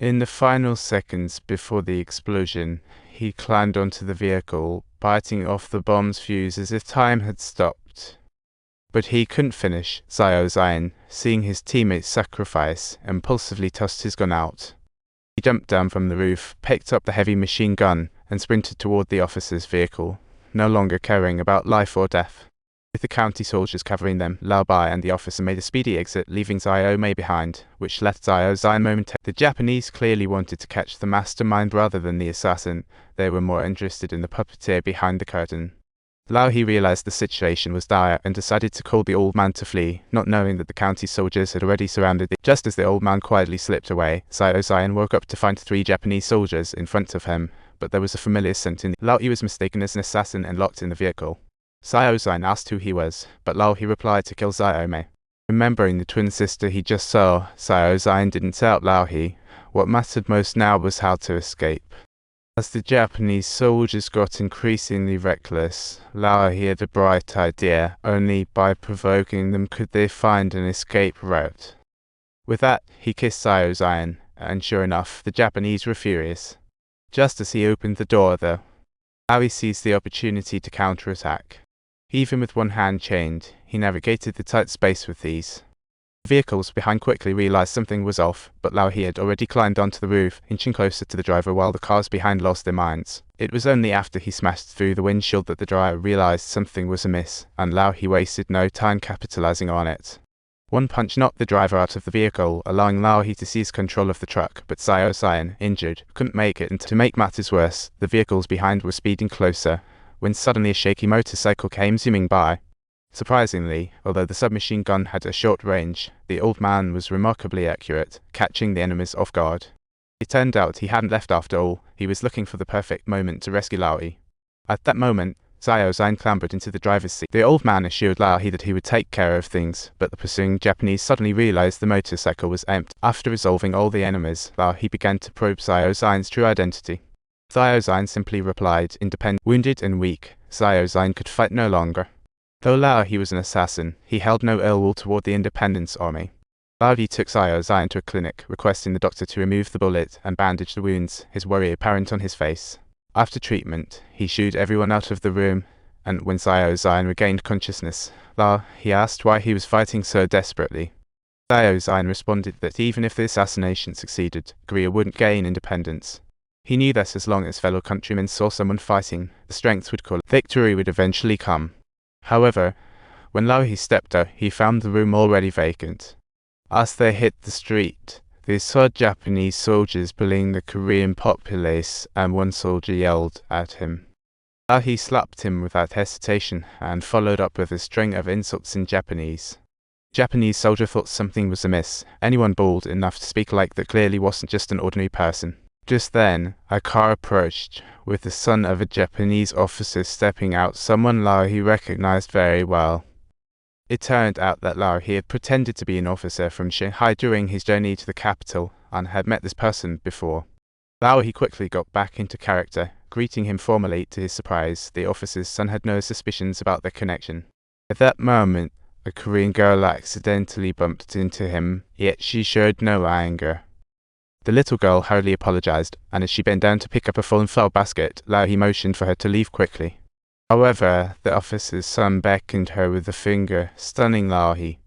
In the final seconds before the explosion, he climbed onto the vehicle, biting off the bomb's fuse as if time had stopped. But he couldn't finish. Zion, seeing his teammates' sacrifice, impulsively tossed his gun out. He jumped down from the roof, picked up the heavy machine gun, and sprinted toward the officer's vehicle, no longer caring about life or death. With the county soldiers covering them, Lao Bai and the officer made a speedy exit, leaving Zion behind, which left Zion momentarily. The Japanese clearly wanted to catch the mastermind rather than the assassin. They were more interested in the puppeteer behind the curtain. Lao He realized the situation was dire and decided to call the old man to flee, not knowing that the county soldiers had already surrounded it. Just as the old man quietly slipped away, Zion woke up to find 3 Japanese soldiers in front of him, but there was a familiar scent in the Lao He was mistaken as an assassin and locked in the vehicle. Zion asked who he was, but Lao He replied to kill Zion. Remembering the twin sister he just saw, Zion didn't tell Lao He. What mattered most now was how to escape. As the Japanese soldiers got increasingly reckless, Lao He had a bright idea. Only by provoking them could they find an escape route. With that, he kissed Zion, and sure enough, the Japanese were furious. Just as he opened the door, though, Lao He seized the opportunity to counterattack. Even with one hand chained, he navigated the tight space with ease. The vehicles behind quickly realized something was off, but Lao He had already climbed onto the roof, inching closer to the driver while the cars behind lost their minds. It was only after he smashed through the windshield that the driver realized something was amiss, and Lao He wasted no time capitalizing on it. One punch knocked the driver out of the vehicle, allowing Lao He to seize control of the truck, but Zion, injured, couldn't make it. And to make matters worse, the vehicles behind were speeding closer, when suddenly a shaky motorcycle came zooming by. Surprisingly, although the submachine gun had a short range, the old man was remarkably accurate, catching the enemies off guard. It turned out he hadn't left after all. He was looking for the perfect moment to rescue Lao He. At that moment, Zion clambered into the driver's seat. The old man assured Lao He that he would take care of things, but the pursuing Japanese suddenly realized the motorcycle was empty. After resolving all the enemies, Lao He began to probe Zion's true identity. Zion simply replied, independent. Wounded and weak, Zion could fight no longer. Though Lao He was an assassin, he held no ill will toward the Independence Army. Lao He took Zion to a clinic, requesting the doctor to remove the bullet and bandage the wounds, his worry apparent on his face. After treatment, he shooed everyone out of the room, and when Zion regained consciousness, Lao He asked why he was fighting so desperately. Zion responded that even if the assassination succeeded, Korea wouldn't gain independence. He knew that as long as fellow countrymen saw someone fighting, the strength would call. Victory would eventually come. However, when Lao He stepped out, he found the room already vacant. As they hit the street, they saw Japanese soldiers bullying the Korean populace, and one soldier yelled at him. Lao He slapped him without hesitation and followed up with a string of insults in Japanese. The Japanese soldier thought something was amiss. Anyone bold enough to speak like that clearly wasn't just an ordinary person. Just then, a car approached, with the son of a Japanese officer stepping out, someone Lao He recognized very well. It turned out that Lao He had pretended to be an officer from Shanghai during his journey to the capital, and had met this person before. Lao He quickly got back into character, greeting him formally. To his surprise, the officer's son had no suspicions about their connection. At that moment, a Korean girl accidentally bumped into him, yet she showed no anger. The little girl hurriedly apologized, and as she bent down to pick up a fallen flower basket, Lao He motioned for her to leave quickly. However, the officer's son beckoned her with a finger, stunning Lao He.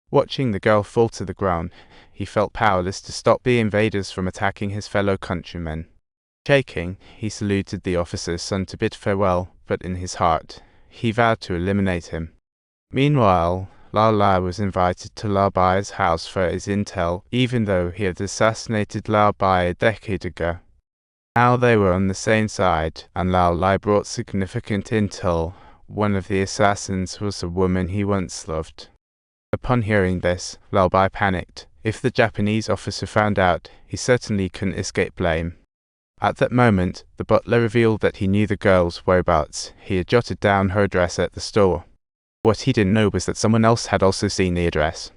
Watching the girl fall to the ground, he felt powerless to stop the invaders from attacking his fellow countrymen. Shaking, he saluted the officer's son to bid farewell, but in his heart, he vowed to eliminate him. Meanwhile, Lao was invited to Lao Bai's house for his intel, even though he had assassinated Lao Bai a decade ago. Now they were on the same side, and Lao brought significant intel. One of the assassins was a woman he once loved. Upon hearing this, Lao Bai panicked. If the Japanese officer found out, he certainly couldn't escape blame. At that moment, the butler revealed that he knew the girl's whereabouts. He had jotted down her address at the store. What he didn't know was that someone else had also seen the address.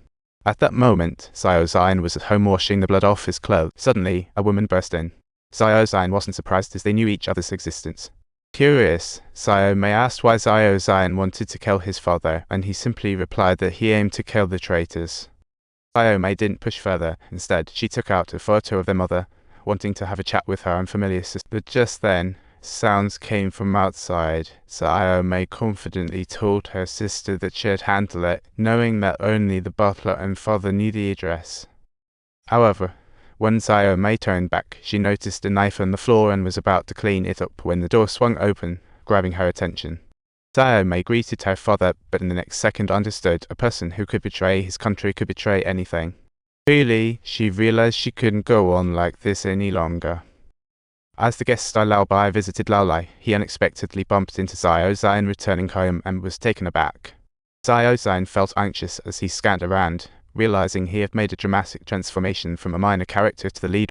At that moment, Zion was at home washing the blood off his clothes. Suddenly, a woman burst in. Zion wasn't surprised, as they knew each other's existence. Curious, Zion asked why Zion wanted to kill his father, and he simply replied that he aimed to kill the traitors. Sayome didn't push further. Instead, she took out a photo of their mother, wanting to have a chat with her unfamiliar sister. But just then, sounds came from outside. Sayome confidently told her sister that she'd handle it, knowing that only the butler and father knew the address. However, when Sayome turned back, she noticed a knife on the floor and was about to clean it up when the door swung open, grabbing her attention. Sayome greeted her father, but in the next second understood a person who could betray his country could betray anything. Really, she realized she couldn't go on like this any longer. As the guest star Lao Bai visited Laolai, he unexpectedly bumped into Xiao Zhan returning home and was taken aback. Xiao Zhan felt anxious as he scanned around, realizing he had made a dramatic transformation from a minor character to the lead